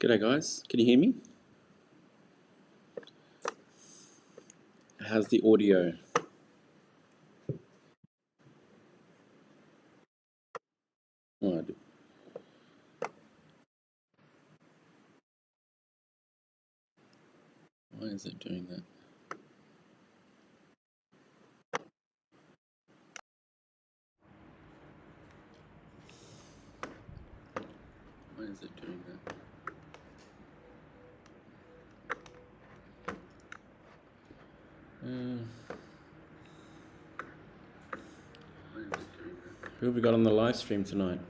G'day guys, can you hear me? How's the audio? Oh, why is it doing that? Why is it doing that? Why is it doing that? Who have we got on the live stream tonight?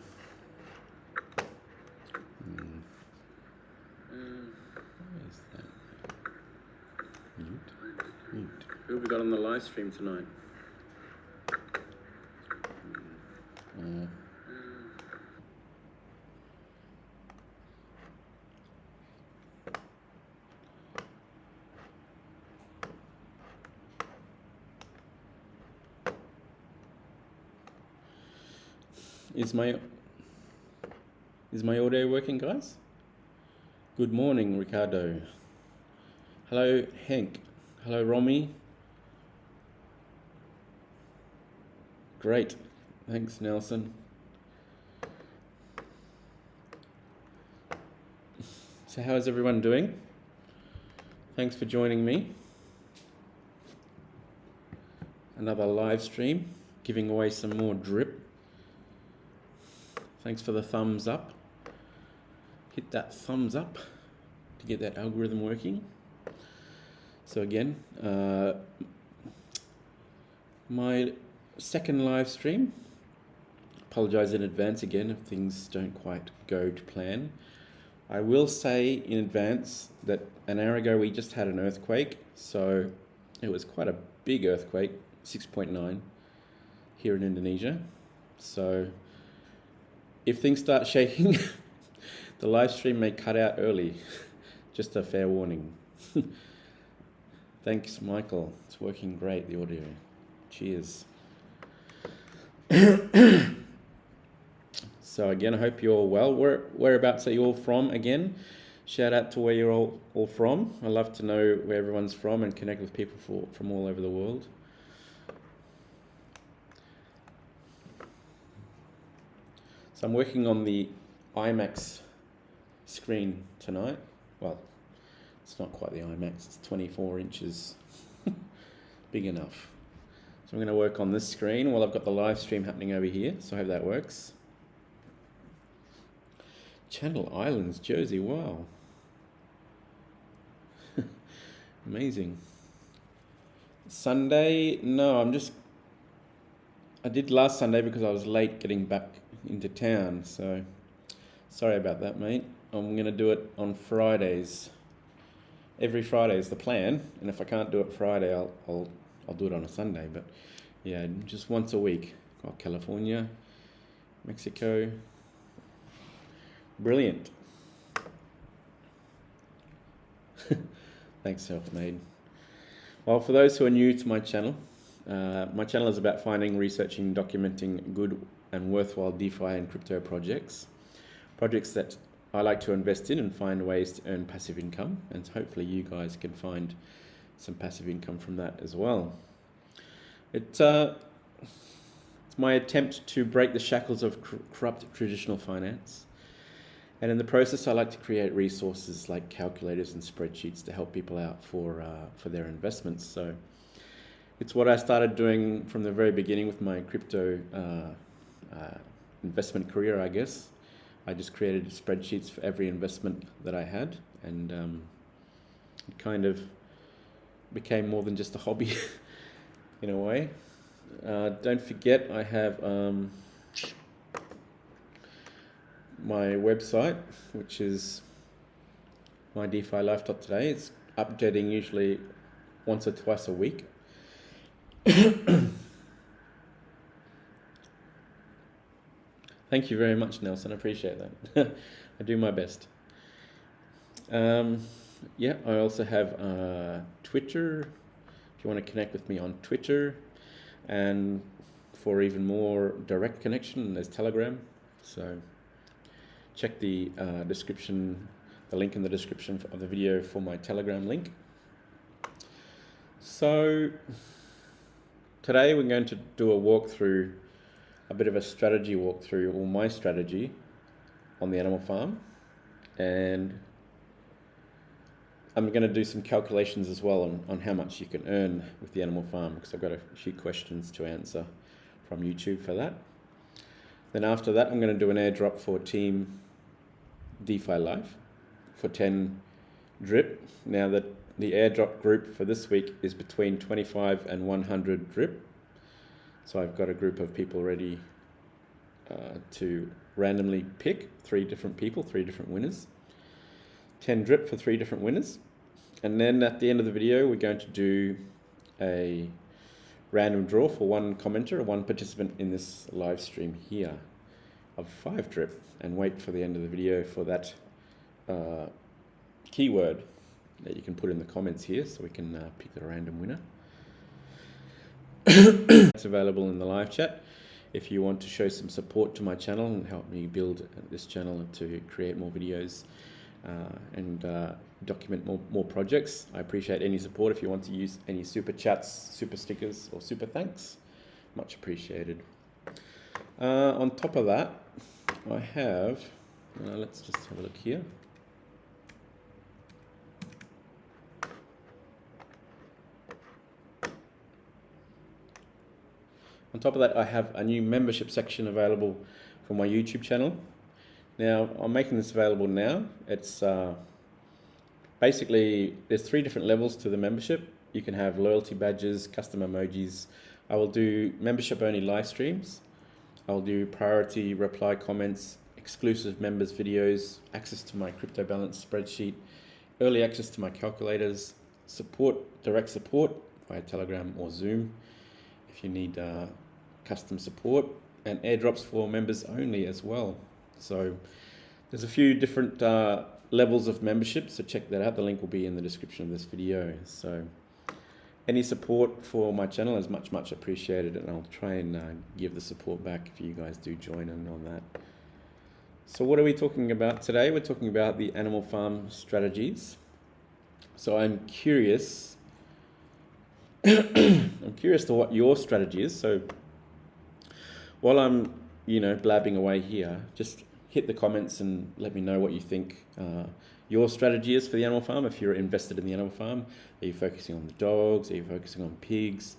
What is that? Mute? Mute. Who have we got on the live stream tonight? Is my audio working, guys? Good morning, Ricardo. Hello, Henk. Hello, Romy. Great. Thanks, Nelson. So how is everyone doing? Thanks for joining me. Another live stream, giving away some more drip. Thanks for the thumbs up. Hit that thumbs up to get that algorithm working. So again, my second live stream. Apologize in advance again if things don't quite go to plan. I will say in advance that an hour ago we just had an earthquake, so it was quite a big earthquake, 6.9 here in Indonesia. So if things start shaking, the live stream may cut out early. Just a fair warning. Thanks, Michael. It's working great, the audio. Cheers. So again, I hope you're all well. Whereabouts are you all from again? Shout out to where you're all from. I love to know where everyone's from and connect with people from all over the world. So I'm working on the IMAX screen tonight. Well, it's not quite the IMAX, it's 24 inches. Big enough. So I'm going to work on this screen while I've got the live stream happening over here, so I hope that works. Channel Islands, Jersey, wow. Amazing. Sunday, no, I did last Sunday because I was late getting back into town, so sorry about that, mate. I'm going to do it on Fridays. Every Friday is the plan, and if I can't do it Friday, I'll do it on a Sunday, but yeah, just once a week. Got California, Mexico. Brilliant. Thanks, Self-Made. Well, for those who are new to my channel is about finding, researching, documenting good and worthwhile DeFi and crypto projects that I like to invest in and find ways to earn passive income, and hopefully you guys can find some passive income from that as well. It's my attempt to break the shackles of corrupt traditional finance. And in the process, I like to create resources like calculators and spreadsheets to help people out for their investments. So it's what I started doing from the very beginning with my crypto investment career, I guess. I just created spreadsheets for every investment that I had, and it kind of became more than just a hobby in a way. Don't forget, I have my website, which is mydefilife.today. It's updating usually once or twice a week. Thank you very much, Nelson. I appreciate that. I do my best. Yeah, I also have Twitter. If you want to connect with me on Twitter, and for even more direct connection, there's Telegram. So check the description the link in the description of the video for my Telegram link. So today we're going to do a walkthrough, a bit of a strategy walkthrough, or my strategy on the animal farm, and I'm going to do some calculations as well on how much you can earn with the animal farm, because I've got a few questions to answer from YouTube for that. Then after that, I'm going to do an airdrop for Team DeFi Life for 10 drip. Now the airdrop group for this week is between 25 and 100 drip. So I've got a group of people ready to randomly pick 3 different people, 3 different winners. 10 drip for 3 different winners. And then at the end of the video, we're going to do a random draw for 1 commenter or 1 participant in this live stream here of 5 drip, and wait for the end of the video for that keyword that you can put in the comments here so we can pick the random winner. It's available in the live chat if you want to show some support to my channel and help me build this channel to create more videos and document more projects. I appreciate any support. If you want to use any super chats, super stickers, or super thanks, much appreciated. On top of that, I have, let's just have a look here. On top of that, I have a new membership section available for my YouTube channel. Now, I'm making this available now. It's basically, there's 3 different levels to the membership. You can have loyalty badges, custom emojis. I will do membership only live streams. I'll do priority reply comments, exclusive members videos, access to my crypto balance spreadsheet, early access to my calculators, support, direct support via Telegram or Zoom if you need custom support, and airdrops for members only as well. So there's a few different levels of membership, so check that out. The link will be in the description of this video. So any support for my channel is much appreciated, and I'll try and give the support back if you guys do join in on that. So what are we talking about today? We're talking about the animal farm strategies. So I'm curious I'm curious to what your strategy is. So while I'm blabbing away here, just hit the comments and let me know what you think your strategy is for the animal farm. If you're invested in the animal farm, are you focusing on the dogs? Are you focusing on pigs?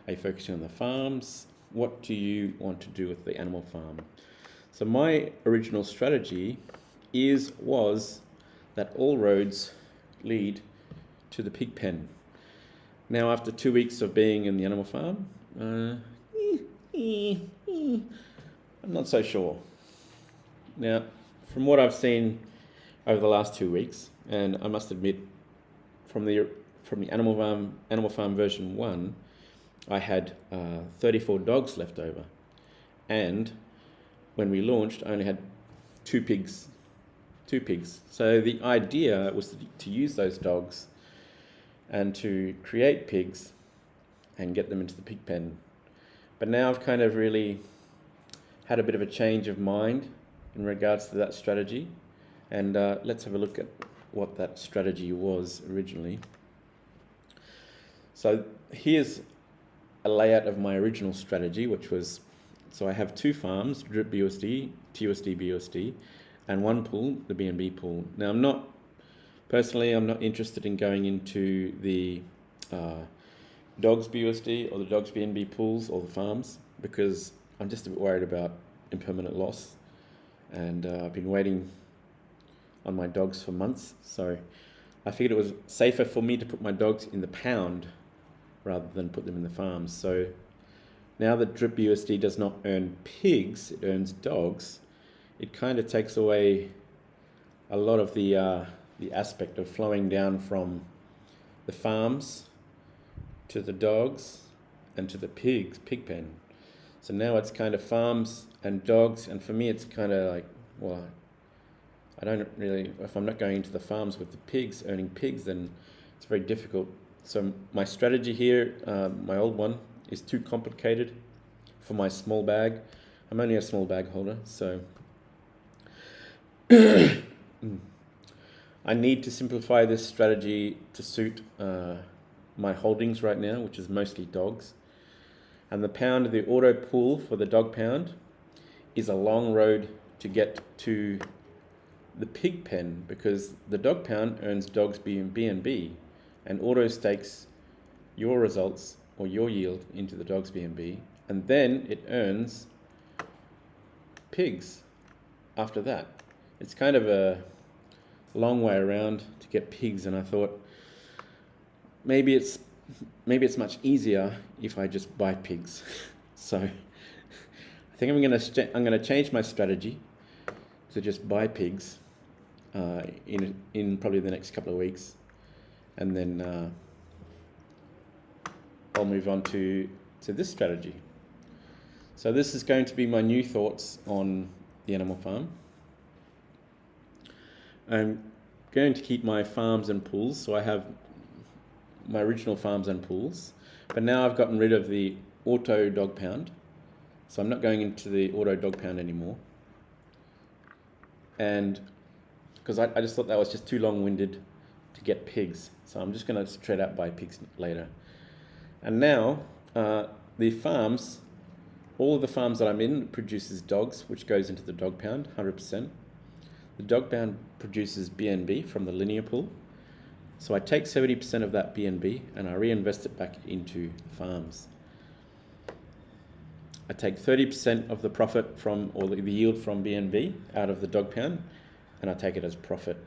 Are you focusing on the farms? What do you want to do with the animal farm? So my original strategy was that all roads lead to the pig pen. Now, after 2 weeks of being in the animal farm, I'm not so sure. Now, from what I've seen over the last 2 weeks, and I must admit, from the animal farm version 1, I had 34 dogs left over, and when we launched, I only had 2 pigs. So the idea was to use those dogs and to create pigs and get them into the pig pen. But now I've kind of really had a bit of a change of mind in regards to that strategy, and let's have a look at what that strategy was originally. So here's a layout of my original strategy, which was, so I have 2 farms, drip BUSD, TUSD BUSD, and 1 pool, the BNB pool. Now I'm not interested in going into the dogs BUSD or the dogs BNB pools or the farms, because I'm just a bit worried about impermanent loss, and I've been waiting on my dogs for months, so I figured it was safer for me to put my dogs in the pound rather than put them in the farms. So now that drip BUSD does not earn pigs, it earns dogs, it kind of takes away a lot of the aspect of flowing down from the farms to the dogs and to the pig pen. So now it's kind of farms and dogs, and for me it's kind of like, well, I don't really, if I'm not going into the farms with the pigs, earning pigs, then it's very difficult. So my strategy here, my old one, is too complicated for my small bag. I'm only a small bag holder, so I need to simplify this strategy to suit my holdings right now, which is mostly dogs. And the pound, the auto pool for the dog pound, is a long road to get to the pig pen, because the dog pound earns dogs BNB, and auto stakes your results or your yield into the dogs BNB, and then it earns pigs after that. It's kind of a long way around to get pigs, and I thought maybe it's much easier if I just buy pigs. So I think I'm gonna change my strategy to just buy pigs in probably the next couple of weeks, and then I'll move on to this strategy. So this is going to be my new thoughts on the animal farm. I'm going to keep my farms and pools, so I have my original farms and pools, but now I've gotten rid of the auto dog pound, so I'm not going into the auto dog pound anymore, and because I just thought that was just too long-winded to get pigs, so I'm just going to straight out buy pigs later. And now the farms, all of the farms that I'm in produces dogs, which goes into the dog pound 100%. The dog pound produces BNB from the linear pool. So I take 70% of that BNB and I reinvest it back into farms. I take 30% of the profit from, or the yield from BNB out of the dog pound, and I take it as profit.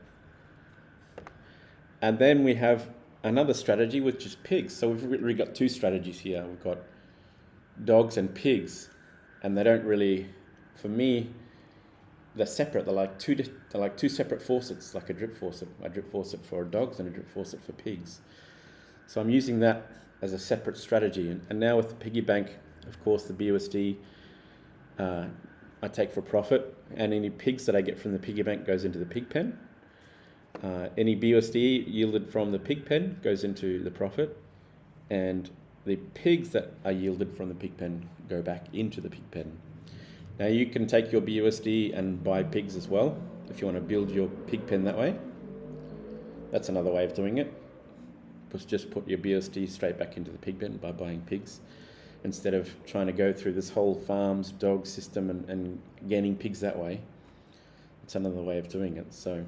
And then we have another strategy, which is pigs. So we've really got two strategies here. We've got dogs and pigs, and they don't really, for me, they're separate. They're like two separate faucets, like a drip faucet for dogs and a drip faucet for pigs. So I'm using that as a separate strategy. And now with the piggy bank, of course, the BUSD I take for profit, and any pigs that I get from the piggy bank goes into the pig pen. Any BUSD yielded from the pig pen goes into the profit, and the pigs that are yielded from the pig pen go back into the pig pen. Now you can take your BUSD and buy pigs as well if you want to build your pig pen that way. That's another way of doing it. Just put your BUSD straight back into the pig pen by buying pigs, instead of trying to go through this whole farms, dog system and gaining pigs that way. It's another way of doing it. So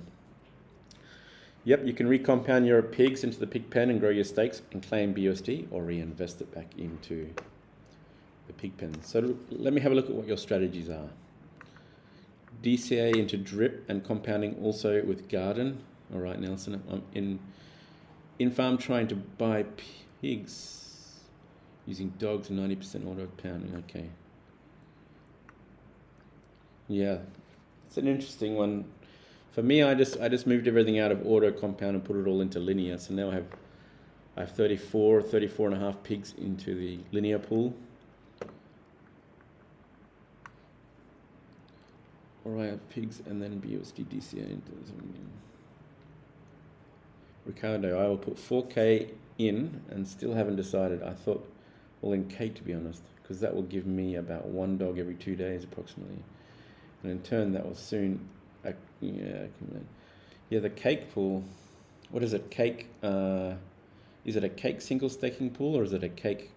yep, you can recompound your pigs into the pig pen and grow your stakes and claim BUSD, or reinvest it back into the pig pen. So let me have a look at what your strategies are. DCA into drip and compounding also with garden. All right, Nelson, I'm in farm trying to buy pigs using dogs and 90% auto pounding. Okay. Yeah, it's an interesting one. For me, I just moved everything out of auto compound and put it all into linear. So now I have 34 and a half pigs into the linear pool. Or I have pigs and then BUSD DCA into Ricardo, I will put 4K in and still haven't decided. I thought all in cake, to be honest, because that will give me about one dog every 2 days approximately. And in turn, that will soon, the cake pool. What is it? Cake, is it a cake single staking pool, or is it a cake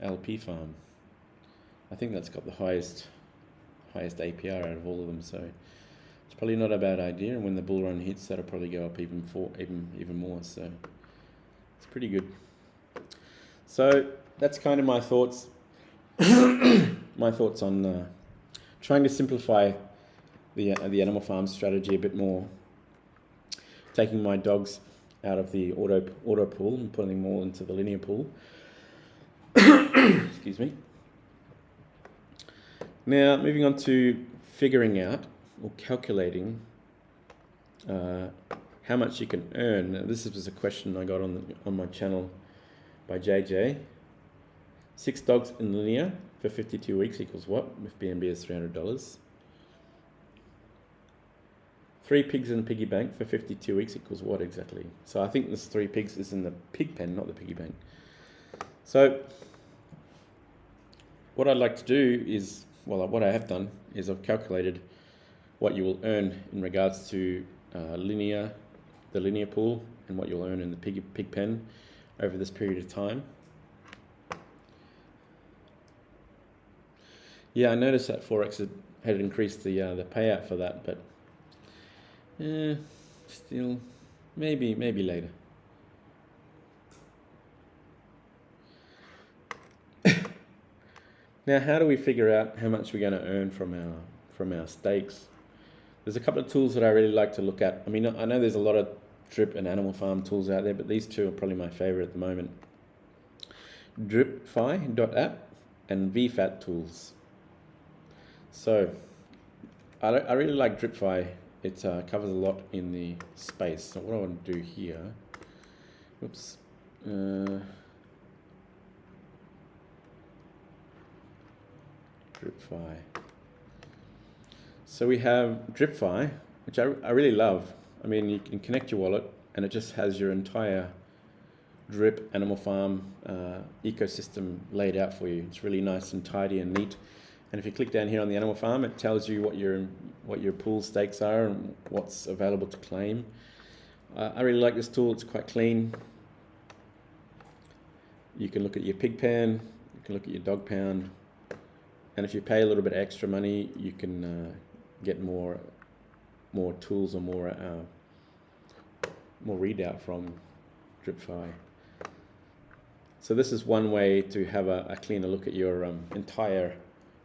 LP farm? I think that's got the highest APR out of all of them, so it's probably not a bad idea. And when the bull run hits, that'll probably go up even more. So it's pretty good. So that's kind of my thoughts. My thoughts on trying to simplify the animal farm strategy a bit more, taking my dogs out of the auto pool and putting them all into the linear pool. Excuse me. Now, moving on to figuring out or calculating how much you can earn. Now, this was a question I got on my channel by JJ. 6 dogs in linear for 52 weeks equals what? If BNB is $300. 3 pigs in the piggy bank for 52 weeks equals what exactly? So I think this 3 pigs is in the pig pen, not the piggy bank. So what I'd like to do is, well, what I have done is I've calculated what you will earn in regards to linear the linear pool and what you'll earn in the pig pen over this period of time. Yeah, I noticed that Forex had increased the payout for that, but still, maybe later. Now, how do we figure out how much we're going to earn from our stakes? There's a couple of tools that I really like to look at. I mean, I know there's a lot of drip and animal farm tools out there, but these two are probably my favorite at the moment. DripFi.app and VFAT tools. So, I really like DripFi. It covers a lot in the space. So what I want to do here, oops, DripFi. So we have DripFi, which I really love. I mean, you can connect your wallet and it just has your entire drip animal farm ecosystem laid out for you. It's really nice and tidy and neat. And if you click down here on the animal farm, it tells you what your pool stakes are and what's available to claim. I really like this tool. It's quite clean. You can look at your pig pen, you can look at your dog pound, and if you pay a little bit extra money, you can get more tools or more readout from DripFi. So this is one way to have a cleaner look at your entire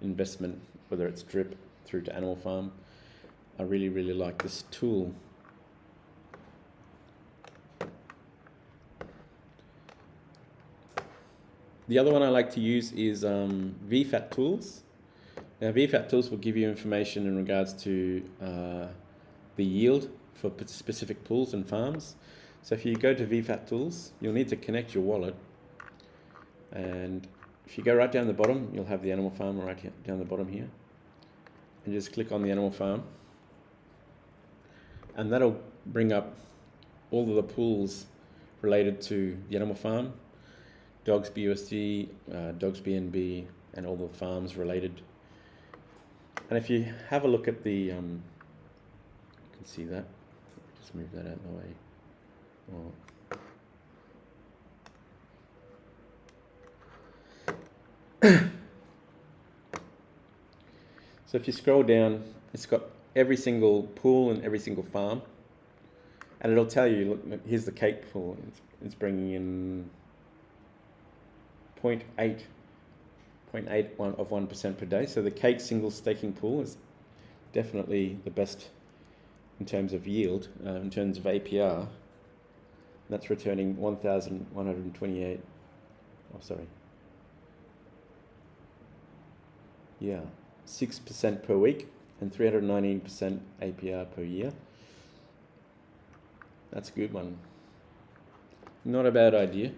investment, whether it's drip through to animal farm. I really like this tool. The other one I like to use is VFAT tools. Now VFAT tools will give you information in regards to the yield for specific pools and farms. So if you go to VFAT tools, you'll need to connect your wallet, and if you go right down the bottom, you'll have the animal farm right here, down the bottom here, and just click on the animal farm, and that'll bring up all of the pools related to the animal farm, Dogs BUSD, Dogs BNB, and all the farms related. And if you have a look at the, you can see that. Just move that out of the way. So if you scroll down, it's got every single pool and every single farm, and it'll tell you, look, here's the cake pool. It's bringing in 0.8 of 1% per day. So the cake single staking pool is definitely the best in terms of yield, in terms of APR. That's returning 1,128. Oh, sorry. Yeah, 6% per week and 319% APR per year. That's a good one. Not a bad idea.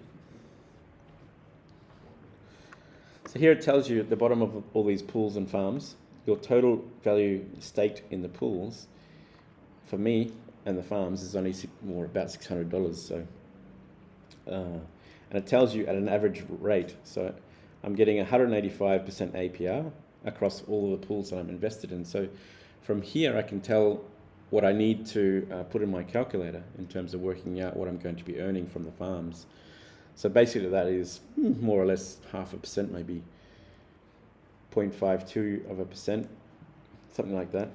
So here it tells you at the bottom of all these pools and farms, your total value staked in the pools, for me and the farms, is only about $600. So, and it tells you at an average rate. So I'm getting 185% APR across all of the pools that I'm invested in. So from here I can tell what I need to put in my calculator in terms of working out what I'm going to be earning from the farms. So basically that is more or less 0.5%, maybe 0.52%, something like that.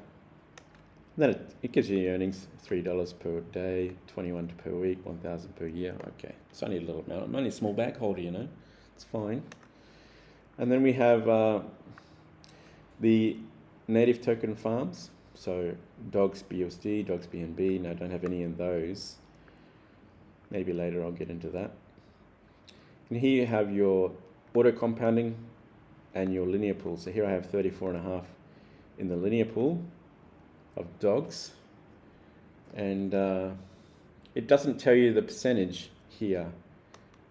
And then it gives you earnings, $3 per day, 21 per week, 1,000 per year. Okay, it's only a little amount. I'm only a small bag holder, you know, it's fine. And then we have the native token farms. So Dogs BUSD, Dogs BNB. No, I don't have any in those. Maybe later I'll get into that. And here you have your auto compounding and your linear pool. So here I have 34.5 in the linear pool of dogs, and it doesn't tell you the percentage here,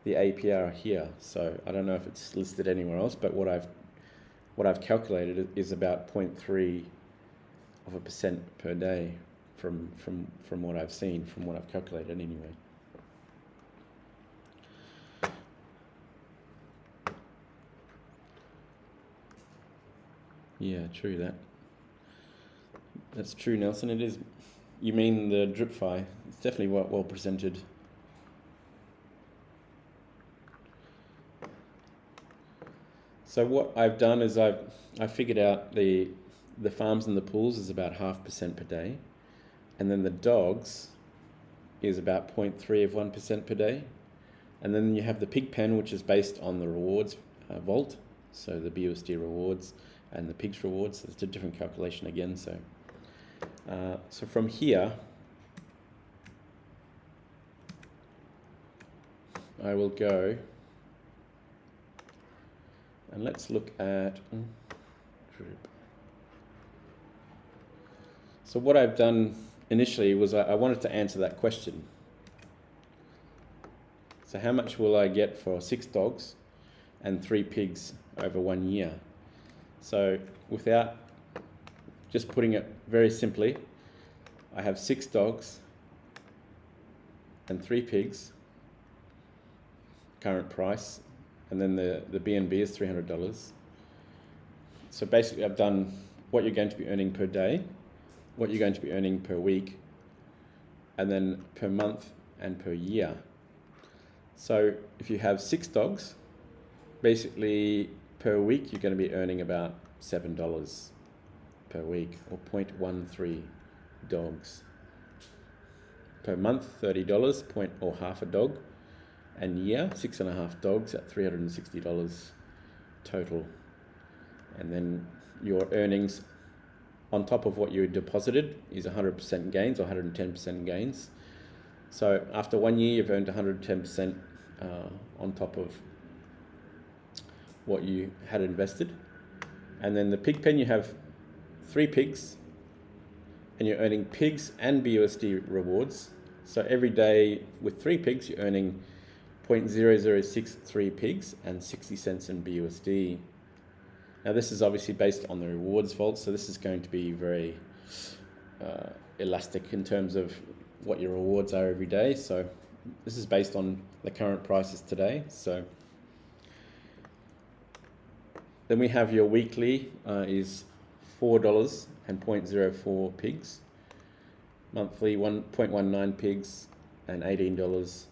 the APR here. So I don't know if it's listed anywhere else, but what I've calculated is about 0.3% per day from what I've seen, from what I've calculated anyway. Yeah, true that. That's true, Nelson. It is. you mean the DRIPFI. It's definitely well presented. So what I've done is I figured out the farms and the pools is about 0.5% per day, and then the dogs is about 0.3% per day, and then you have the pig pen, which is based on the rewards vault, so the BUSD rewards and the pigs rewards. So it's a different calculation again. So so from here, I will go and let's look at drip. So what I've done initially was I wanted to answer that question. So how much will I get for 6 dogs and 3 pigs over 1 year? So without just putting it very simply, I have 6 dogs and 3 pigs, current price, and then the BNB is $300. So basically I've done what you're going to be earning per day, what you're going to be earning per week, and then per month and per year. So if you have 6 dogs, basically per week you're going to be earning about $7 per week, or 0.13 dogs. Per month, $30, or half a dog, and year, 6.5 dogs at $360 total. And then your earnings on top of what you deposited is 100% gains or 110% gains. So after 1 year, you've earned 110% on top of what you had invested. And then the pig pen, you have 3 pigs, and you're earning pigs and BUSD rewards. So every day with 3 pigs, you're earning 0.0063 pigs and 60 cents in BUSD. Now this is obviously based on the rewards vault, so this is going to be very elastic in terms of what your rewards are every day. So this is based on the current prices today. So then we have your weekly is $4 and 0.04 pigs. Monthly 1.19 pigs and $18.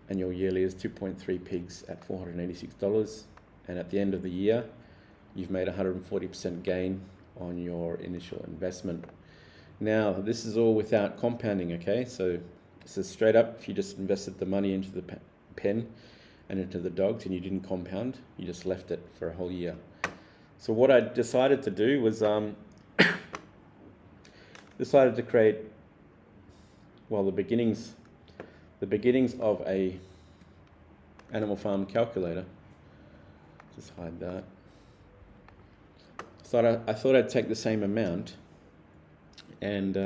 And your yearly is 2.3 pigs at $486. And at the end of the year, you've made 140% gain on your initial investment. Now, this is all without compounding, okay? So this is straight up, if you just invested the money into the pen and into the dogs and you didn't compound, you just left it for a whole year. So what I decided to do was decided to create, well, the beginnings of a animal farm calculator. Just hide that. So I thought I'd take the same amount and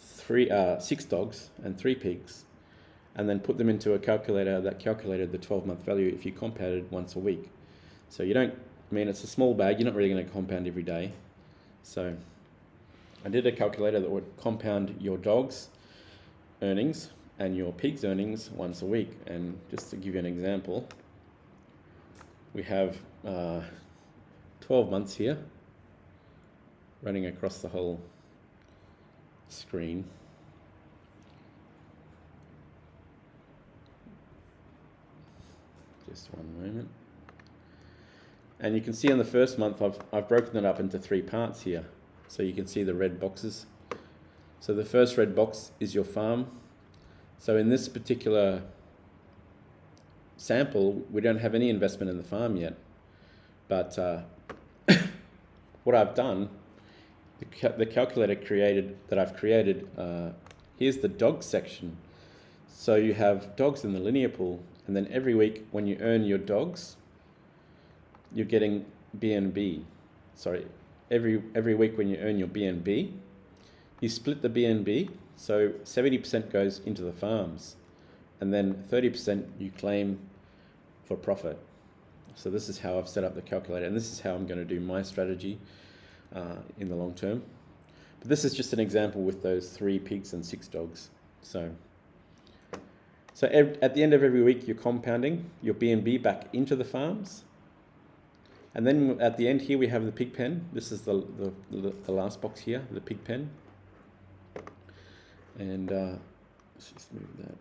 6 dogs and 3 pigs, and then put them into a calculator that calculated the 12-month value if you compounded once a week. So you don't, I mean, it's a small bag, you're not really going to compound every day. So I did a calculator that would compound your dogs' earnings and your pigs' earnings once a week. And just to give you an example, we have 12 months here running across the whole screen. Just one moment. And you can see in the first month I've broken it up into 3 parts here. So you can see the red boxes. So the first red box is your farm. So in this particular sample, we don't have any investment in the farm yet. But what I've done, the calculator that I've created, here's the dog section. So you have dogs in the linear pool, and then every week when you earn your dogs, you're getting BNB. Sorry, every week when you earn your BNB, you split the BNB, so 70% goes into the farms, and then 30% you claim for profit. So this is how I've set up the calculator, and this is how I'm going to do my strategy in the long term. But this is just an example with those 3 pigs and 6 dogs. So at the end of every week, you're compounding your BNB back into the farms. And then at the end here, we have the pig pen. This is the last box here, the pig pen. And let's just move that.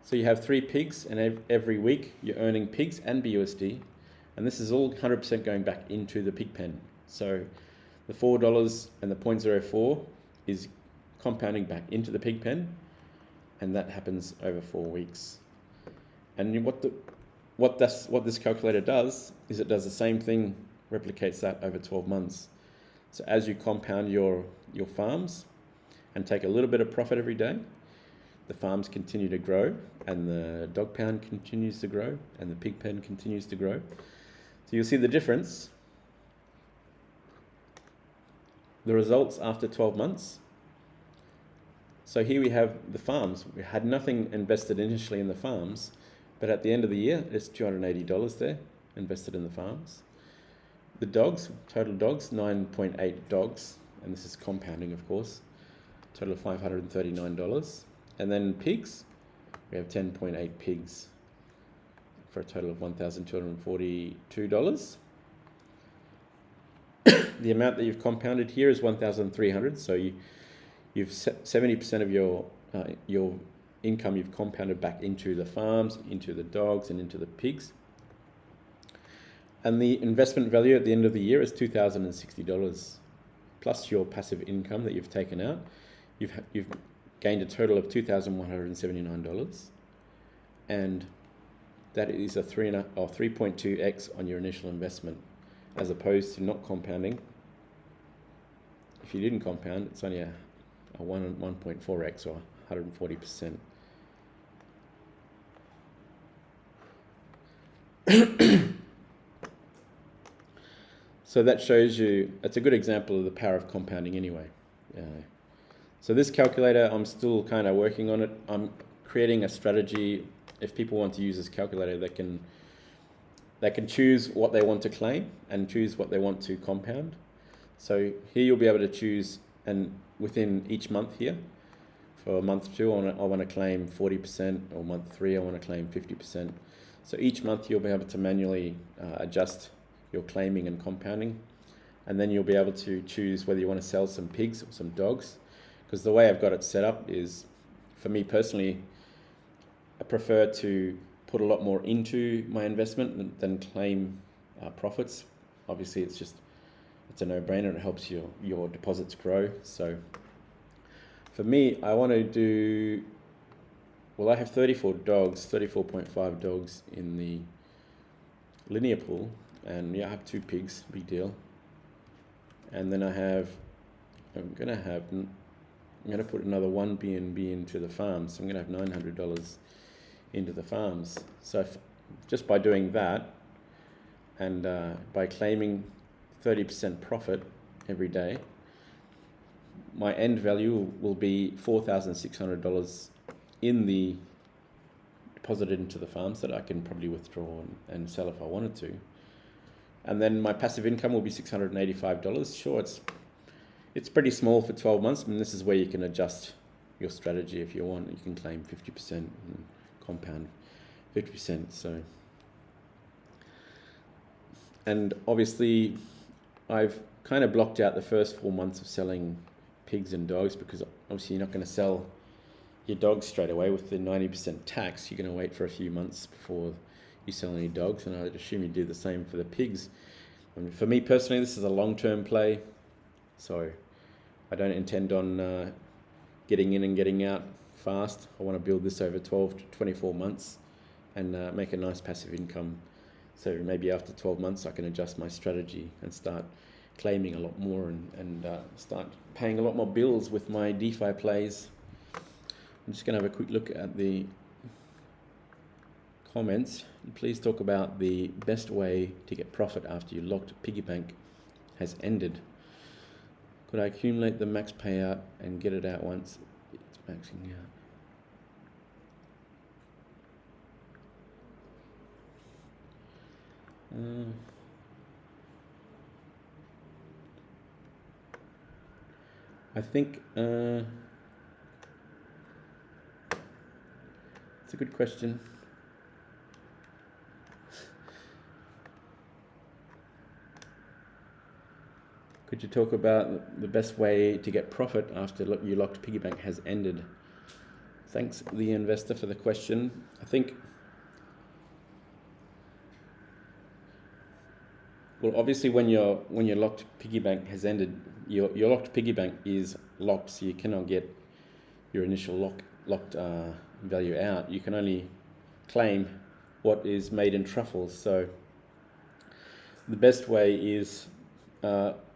So you have 3 pigs, and every week you're earning pigs and BUSD, and this is all 100% going back into the pig pen. So the $4 and the 0.04 is compounding back into the pig pen, and that happens over 4 weeks. And what this calculator does is it does the same thing, replicates that over 12 months. So as you compound your farms and take a little bit of profit every day, the farms continue to grow, and the dog pound continues to grow, and the pig pen continues to grow. So you'll see the difference. The results after 12 months. So here we have the farms. We had nothing invested initially in the farms, but at the end of the year, it's $280 there invested in the farms. The dogs, total dogs, 9.8 dogs, and this is compounding, of course, total of $539. And then pigs, we have 10.8 pigs for a total of $1,242. The amount that you've compounded here is 1,300. So you've 70% of your income you've compounded back into the farms, into the dogs, and into the pigs. And the investment value at the end of the year is $2,060 plus your passive income that you've taken out. You've gained a total of $2,179, and that is a 3.2x on your initial investment, as opposed to not compounding. If you didn't compound, it's only a 1.4x or 140%. So that shows you, it's a good example of the power of compounding anyway. So this calculator, I'm still kind of working on it. I'm creating a strategy. If people want to use this calculator, they can choose what they want to claim and choose what they want to compound. So here you'll be able to choose, and within each month here, for month 2, I want to claim 40%, or month 3, I want to claim 50%. So each month you'll be able to manually adjust your claiming and compounding, and then you'll be able to choose whether you want to sell some pigs or some dogs. Because the way I've got it set up is, for me personally, I prefer to put a lot more into my investment than claim profits. Obviously, it's a no-brainer. It helps your deposits grow. So for me, I want to do, well, I have 34.5 dogs in the linear pool, and yeah, I have 2 pigs, big deal. And then I'm going to put another 1 BNB into the farms. So I'm going to have $900 into the farms. So just by doing that, and by claiming 30% profit every day, my end value will be $4,600 in the deposited into the farms that I can probably withdraw and sell if I wanted to. And then my passive income will be $685. Sure, it's pretty small for 12 months. I mean, this is where you can adjust your strategy if you want. You can claim 50% and compound 50%. So, and obviously, I've kind of blocked out the first 4 months of selling pigs and dogs, because obviously you're not going to sell your dogs straight away with the 90% tax. You're going to wait for a few months before you sell any dogs, and I'd assume you do the same for the pigs. I mean, for me personally, this is a long-term play. So I don't intend on getting in and getting out fast. I want to build this over 12 to 24 months and make a nice passive income. So maybe after 12 months, I can adjust my strategy and start claiming a lot more and start paying a lot more bills with my DeFi plays. I'm just going to have a quick look at the comments. Please talk about the best way to get profit after your locked piggy bank has ended. Could I accumulate the max payout and get it out once it's maxing out? I think it's a good question. Could you talk about the best way to get profit after your locked piggy bank has ended? Thanks, the investor, for the question. I think, well, obviously when your locked piggy bank has ended, your locked piggy bank is locked, so you cannot get your initial locked value out. You can only claim what is made in truffles. So the best way is,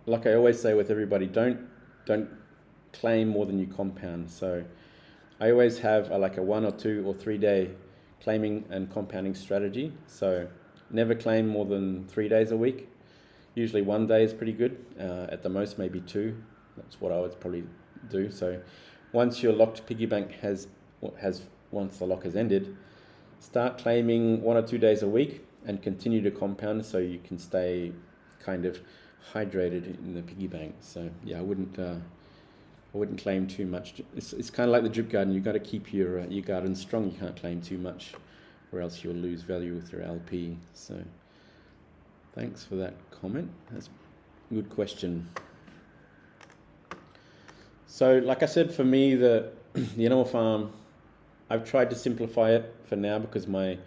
like I always say with everybody, don't claim more than you compound. So I always have like a 1 or 2 or 3 day claiming and compounding strategy. So never claim more than 3 days a week. Usually 1 day is pretty good. At the most, maybe 2. That's what I would probably do. So once your locked piggy bank once the lock has ended, start claiming 1 or 2 days a week and continue to compound so you can stay kind of hydrated in the piggy bank. So yeah, I wouldn't claim too much. It's kind of like the drip garden. You've got to keep your garden strong. You can't claim too much, or else you'll lose value with your LP. So thanks for that comment. That's a good question. So like I said, for me, the animal farm, I've tried to simplify it for now because my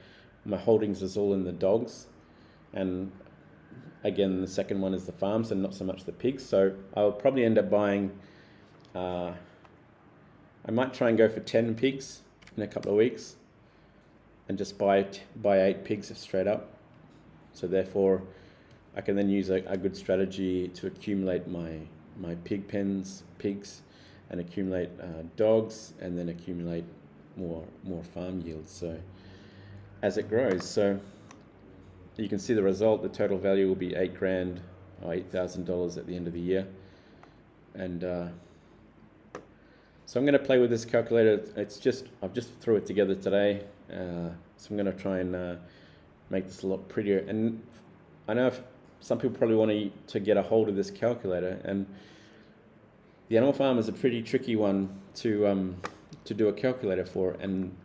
holdings is all in the dogs, and again, the second one is the farms and not so much the pigs. So I'll probably end up buying, I might try and go for 10 pigs in a couple of weeks and just buy 8 pigs straight up. So therefore I can then use a good strategy to accumulate my pigs, and accumulate dogs, and then accumulate more farm yields. So as it grows, so you can see the result. The total value will be $8,000 or $8,000 at the end of the year. And so I'm going to play with this calculator. I've just threw it together today. So I'm going to try and make this a lot prettier. And I know some people probably want to get a hold of this calculator, and the animal farm is a pretty tricky one to do a calculator for. And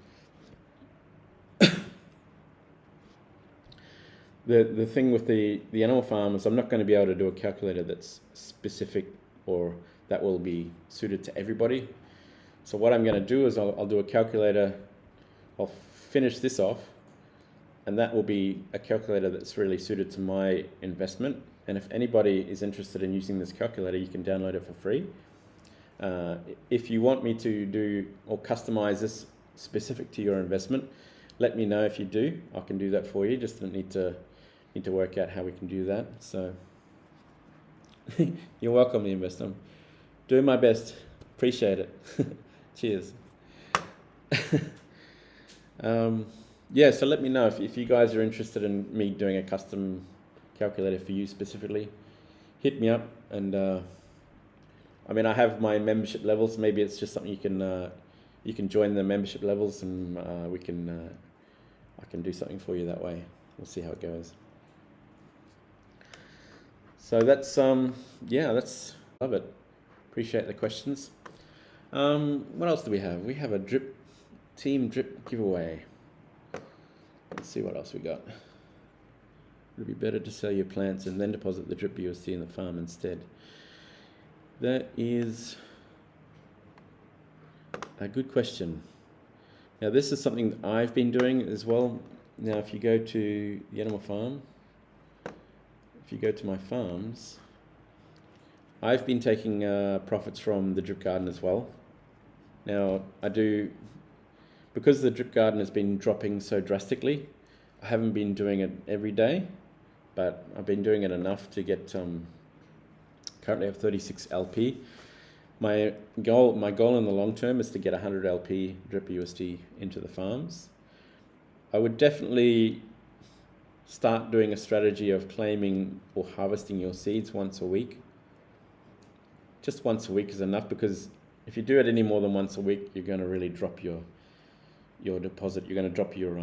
the thing with the animal farm is I'm not going to be able to do a calculator that's specific or that will be suited to everybody. So what I'm going to do is I'll do a calculator. I'll finish this off, and that will be a calculator that's really suited to my investment. And if anybody is interested in using this calculator, you can download it for free. If you want me to do or customize this specific to your investment, let me know. If you do, I can do that for you. Just need to work out how we can do that. So you're welcome, the investor. I'm doing my best. Appreciate it. Cheers. Yeah, so let me know if you guys are interested in me doing a custom calculator for you specifically. Hit me up, and I mean, I have my membership levels. Maybe it's just something you can join the membership levels, and I can do something for you that way. We'll see how it goes. So that's that's love it. Appreciate the questions. What else do we have? We have a team drip giveaway. Let's see what else we got. Would it be better to sell your plants and then deposit the drip USD in the farm instead? That is a good question. Now, this is something that I've been doing as well. Now, if you go to the animal farm, if you go to my farms, I've been taking profits from the drip garden as well. Now, because the drip garden has been dropping so drastically, I haven't been doing it every day, but I've been doing it enough to get, currently I have 36 LP. My goal in the long term is to get 100 LP drip USD into the farms. I would definitely start doing a strategy of claiming or harvesting your seeds once a week. Just once a week is enough, because if you do it any more than once a week, you're going to really drop your deposit. You're going to drop your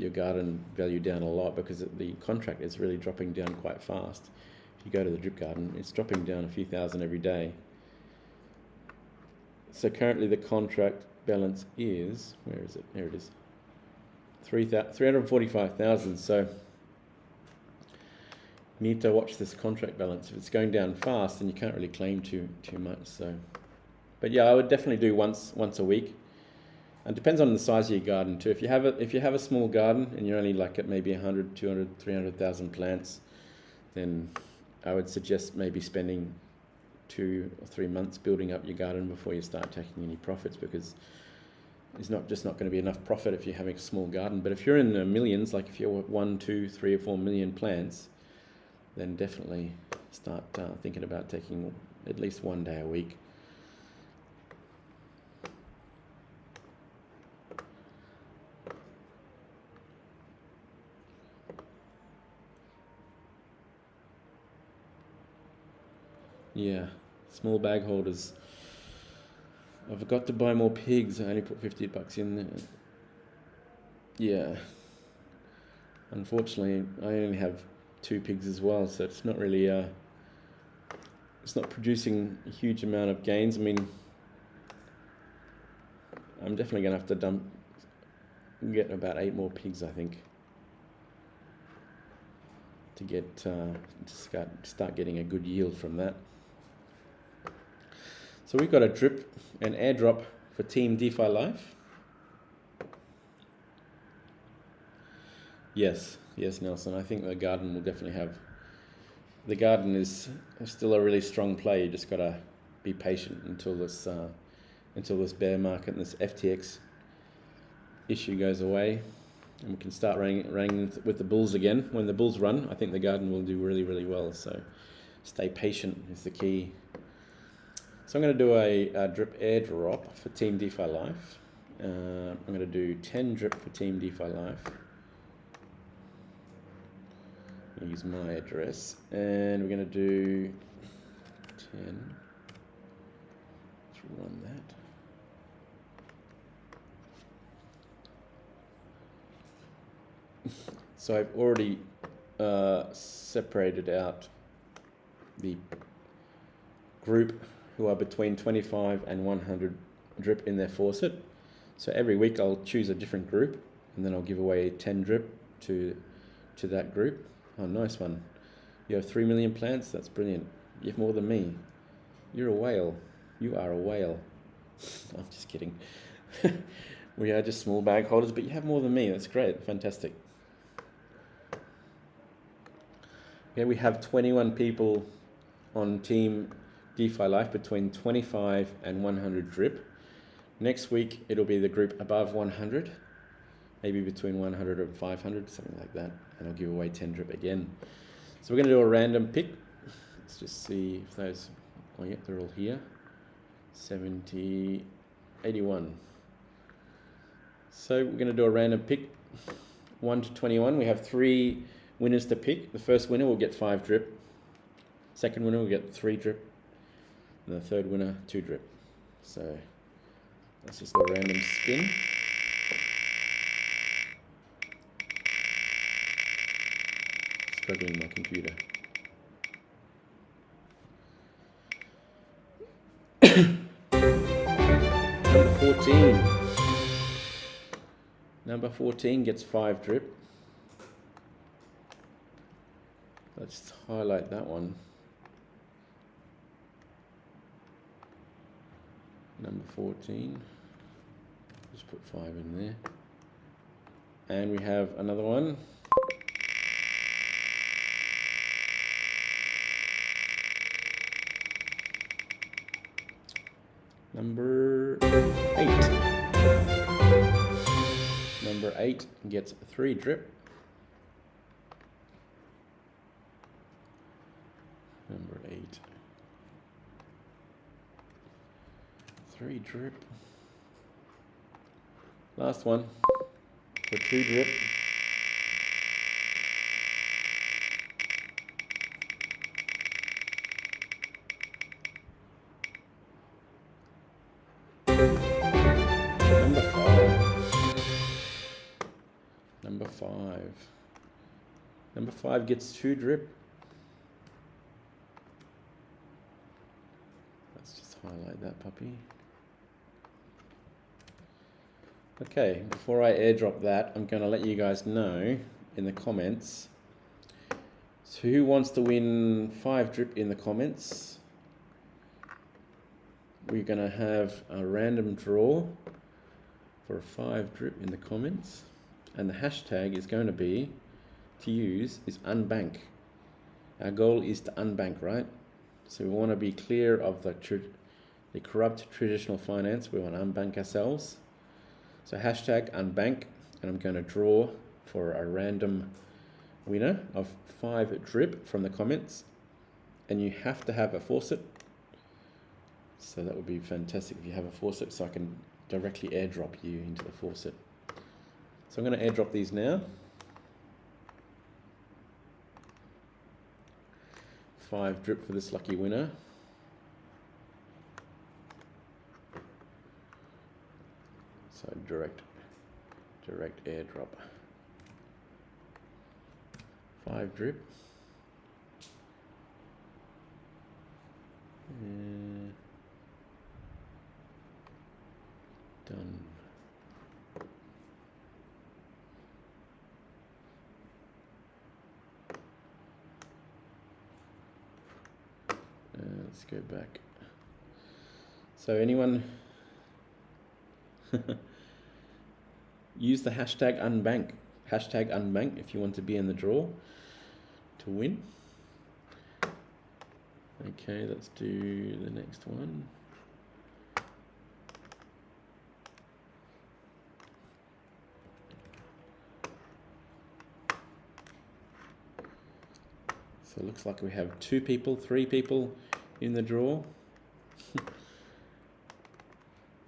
garden value down a lot, because the contract is really dropping down quite fast. If you go to the drip garden, it's dropping down a few thousand every day. So currently the contract balance is, where is it? There it is. 345,000. So you need to watch this contract balance. If it's going down fast, then you can't really claim too much. So, but yeah, I would definitely do once a week. And it depends on the size of your garden too. If you have a small garden and you're only like at maybe 100, 200, 300,000 plants, then I would suggest maybe spending 2 or 3 months building up your garden before you start taking any profits, because it's not going to be enough profit if you're having a small garden. But if you're in the millions, like if you're 1, 2, 3 or 4 million plants, then definitely start thinking about taking at least 1 day a week. Yeah, small bag holders. I forgot to buy more pigs. I only put $50 in there. Yeah. Unfortunately, I only have 2 pigs as well, so it's not really it's not producing a huge amount of gains. I mean, I'm definitely gonna have to get about 8 more pigs, I think, to get to start getting a good yield from that. So we've got a drip and airdrop for Team DeFi Life. Yes, Nelson. I think the garden will definitely have. The garden is still a really strong play. You just gotta be patient until this bear market and this FTX issue goes away, and we can start running with the bulls again. When the bulls run, I think the garden will do really, really well. So stay patient is the key. So I'm going to do a drip airdrop for Team DeFi Life. I'm going to do 10 drip for Team DeFi Life. Use my address, and we're going to do 10. Let's run that. So I've already separated out the group who are between 25 and 100 drip in their faucet. So every week I'll choose a different group, and then I'll give away 10 drip to that group. Oh, nice one. You have 3 million plants? That's brilliant. You have more than me. You're a whale. You are a whale. I'm just kidding. We are just small bag holders, but you have more than me. That's great. Fantastic. Okay, we have 21 people on Team DeFi Life between 25 and 100 drip. Next week it'll be the group above 100, maybe between 100 and 500, something like that, and I'll give away 10 drip again. So we're going to do a random pick. Let's just see if those, oh yeah, they're all here. 70, 81. So we're going to do a random pick, 1 to 21. We have 3 winners to pick. The first winner will get 5 drip. Second winner will get 3 drip. And the third winner, 2 drip. So let's just do a random spin. Struggling with my computer. Number 14. Number 14 gets 5 drip. Let's highlight that one. Number 14. Just put 5 in there. And we have another one. Number 8. Number 8 gets 3 drip. Number 8. 3 drip. Last one for 2 drip. Number 5. Number 5. Number 5 gets 2 drip. Let's just highlight that puppy. Okay, before I airdrop that, I'm going to let you guys know in the comments So who wants to win 5 drip in the comments? We're going to have a random draw for 5 drip in the comments. And the hashtag is going to be, to use, is unbank. Our goal is to unbank, right? So we want to be clear of the corrupt traditional finance. We want to unbank ourselves. So hashtag unbank, and I'm going to draw for a random winner of 5 drip from the comments. And you have to have a faucet. So that would be fantastic if you have a faucet, so I can directly airdrop you into the faucet. So I'm going to airdrop these now. 5 drip for this lucky winner. So direct airdrop. 5 drip. Done. Let's go back. So anyone use the hashtag unbank. Hashtag unbank if you want to be in the draw to win. Okay, let's do the next one. So it looks like we have 2 people, 3 people in the draw.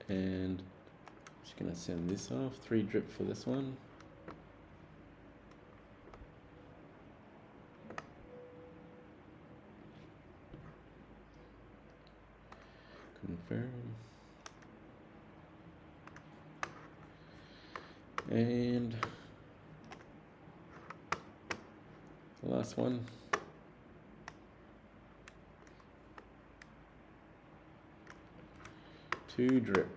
And just gonna send this off, 3 drip for this one. Confirm. And the last one. Two drip.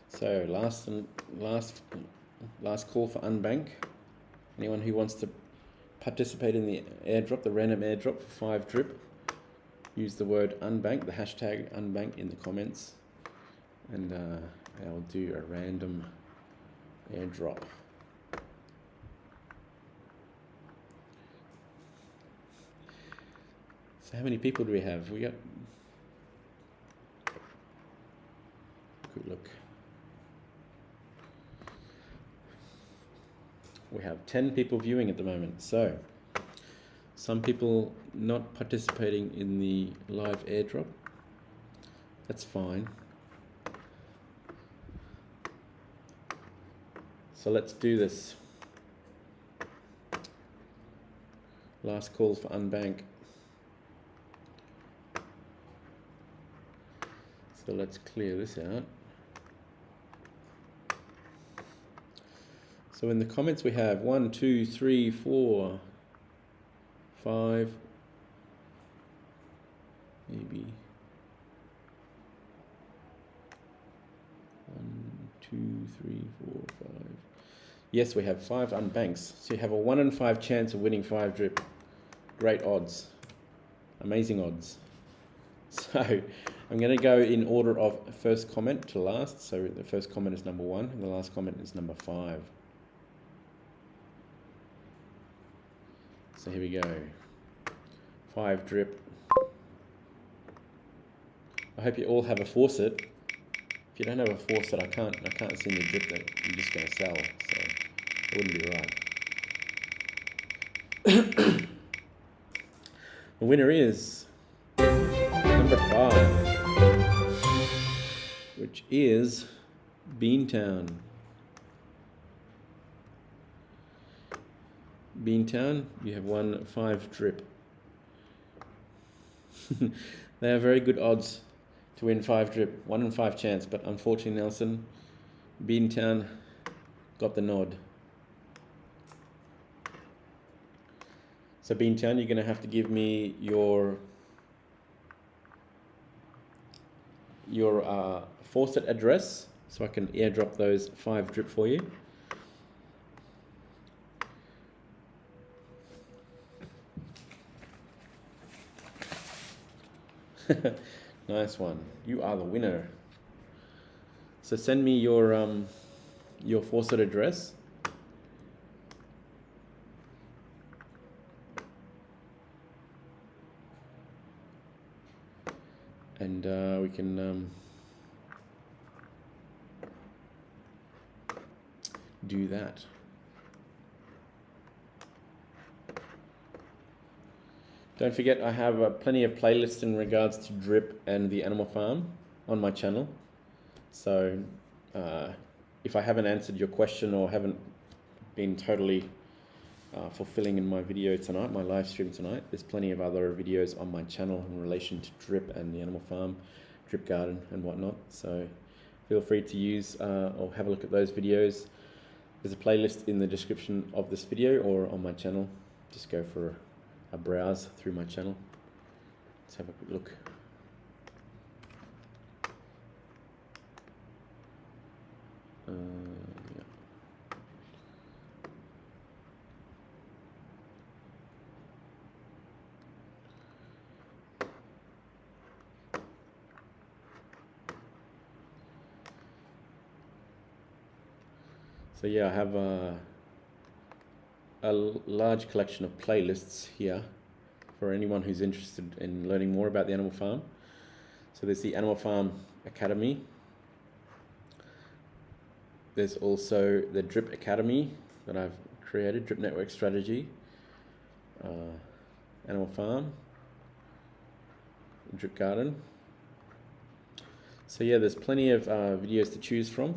So last call for unbank. Anyone who wants to participate in the airdrop, the random airdrop for 5 drip, use the word unbank, the hashtag unbank in the comments, and I'll do a random airdrop. So how many people do we have? We got, quick look. We have 10 people viewing at the moment. So some people not participating in the live airdrop. That's fine. So let's do this. Last call for unbank. So let's clear this out. So in the comments we have 1, 2, 3, 4, 5, maybe 1, 2, 3, 4, 5. Yes, we have 5 unbanks. So you have a 1 in 5 chance of winning 5 drip. Great odds. Amazing odds. So I'm going to go in order of first comment to last. So the first comment is number 1 and the last comment is number 5. So here we go. 5 drip. I hope you all have a faucet. If you don't have a faucet, I can't send you drip that you're just going to sell. So it wouldn't be right. The winner is number 5, which is Beantown. Beantown, you have won 5 drip. They have very good odds to win 5 drip, 1 in 5 chance, but unfortunately, Nelson, Beantown got the nod. So Beantown, you're going to have to give me your faucet address so I can airdrop those 5 drip for you. Nice one. You are the winner. So send me your faucet address. And we can do that. Don't forget, I have plenty of playlists in regards to drip and the animal farm on my channel. So if I haven't answered your question or haven't been totally fulfilling in my video tonight, my live stream tonight, there's plenty of other videos on my channel in relation to drip and the animal farm, drip garden and whatnot. So feel free to use or have a look at those videos. There's a playlist in the description of this video or on my channel. Just go for a browse through my channel. Let's have a quick look. Yeah. So yeah, I have a large collection of playlists here for anyone who's interested in learning more about the animal farm. So there's the Animal Farm Academy. There's also the Drip Academy that I've created, Drip Network Strategy, Animal Farm, Drip Garden. So yeah, there's plenty of videos to choose from.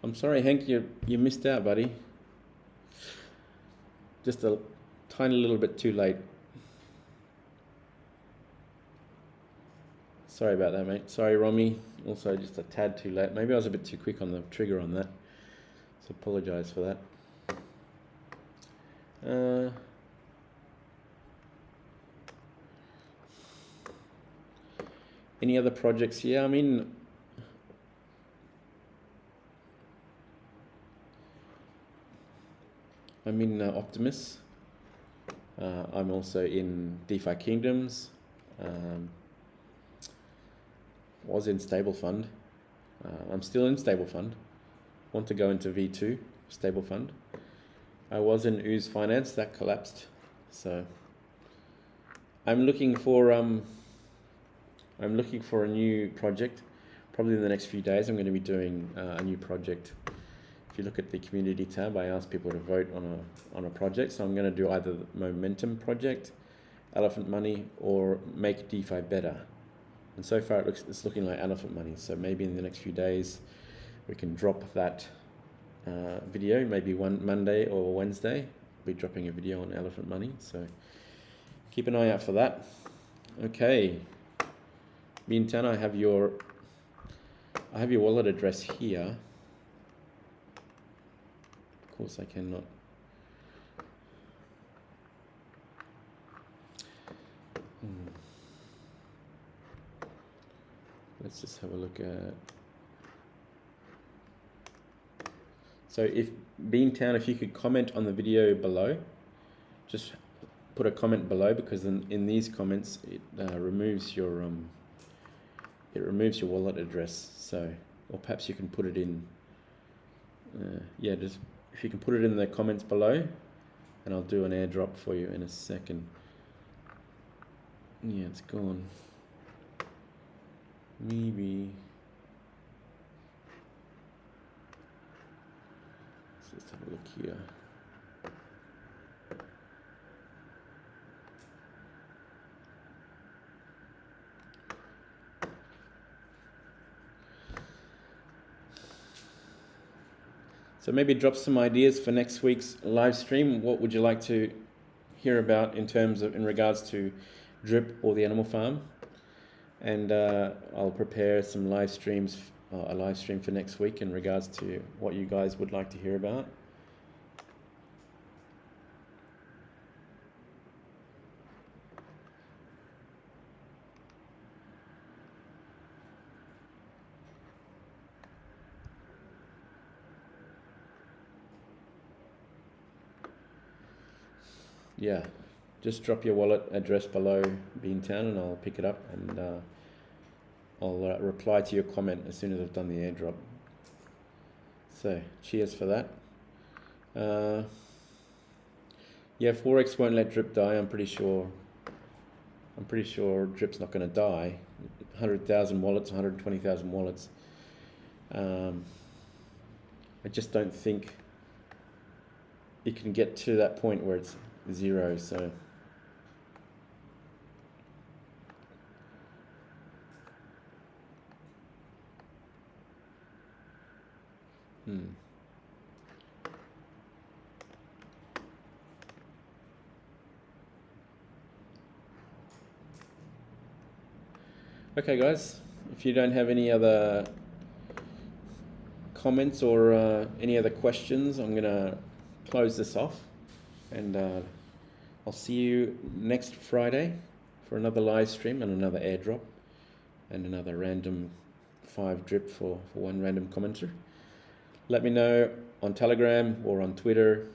I'm sorry, Hank, you missed out, buddy. Just a tiny little bit too late. Sorry about that, mate. Sorry, Romy. Also just a tad too late. Maybe I was a bit too quick on the trigger on that. So apologise for that. Any other projects here? I mean, I'm in Optimus. I'm also in DeFi Kingdoms. Was in Stable Fund. I'm still in Stable Fund. Want to go into V2 Stable Fund. I was in Ooze Finance, that collapsed. So I'm looking for a new project. Probably in the next few days, I'm going to be doing a new project. If you look at the community tab, I ask people to vote on a project. So I'm going to do either the Momentum project, Elephant Money, or Make DeFi Better. And so far it's looking like Elephant Money. So maybe in the next few days we can drop that video. Maybe one Monday or Wednesday, I'll be dropping a video on Elephant Money. So keep an eye out for that. Okay, Bintan, I have your wallet address here. Of course, I cannot. Let's just have a look at. So if Beantown, if you could comment on the video below, just put a comment below, because in these comments it removes your wallet address. So, or perhaps you can put it in. Yeah, just if you can put it in the comments below, and I'll do an airdrop for you in a second. Yeah, it's gone. Maybe. Let's just have a look here. So maybe drop some ideas for next week's live stream. What would you like to hear about in regards to drip or the animal farm? And I'll prepare some live streams, a live stream for next week in regards to what you guys would like to hear about. Yeah, just drop your wallet address below Beantown and I'll pick it up, and I'll reply to your comment as soon as I've done the airdrop. So cheers for that. Yeah, Forex won't let drip die. I'm pretty sure drip's not going to die. 100,000 wallets, 120,000 wallets. I just don't think it can get to that point where it's zero. So Okay guys, if you don't have any other comments or any other questions, I'm gonna close this off, and I'll see you next Friday for another live stream and another airdrop and another random 5 drip for one random commenter. Let me know on Telegram or on Twitter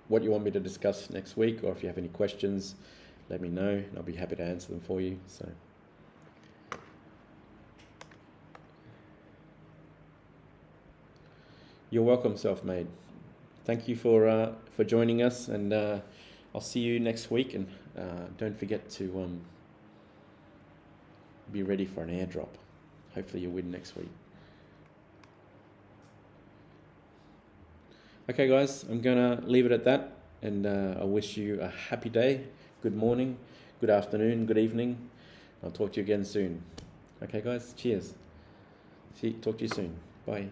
what you want me to discuss next week, or if you have any questions, let me know and I'll be happy to answer them for you. So you're welcome, Self-Made. Thank you for joining us, and I'll see you next week, and don't forget to be ready for an airdrop. Hopefully you'll win next week. Okay guys, I'm gonna leave it at that, and I wish you a happy day, good morning, good afternoon, good evening. I'll talk to you again soon. Okay guys, cheers. Talk to you soon. Bye.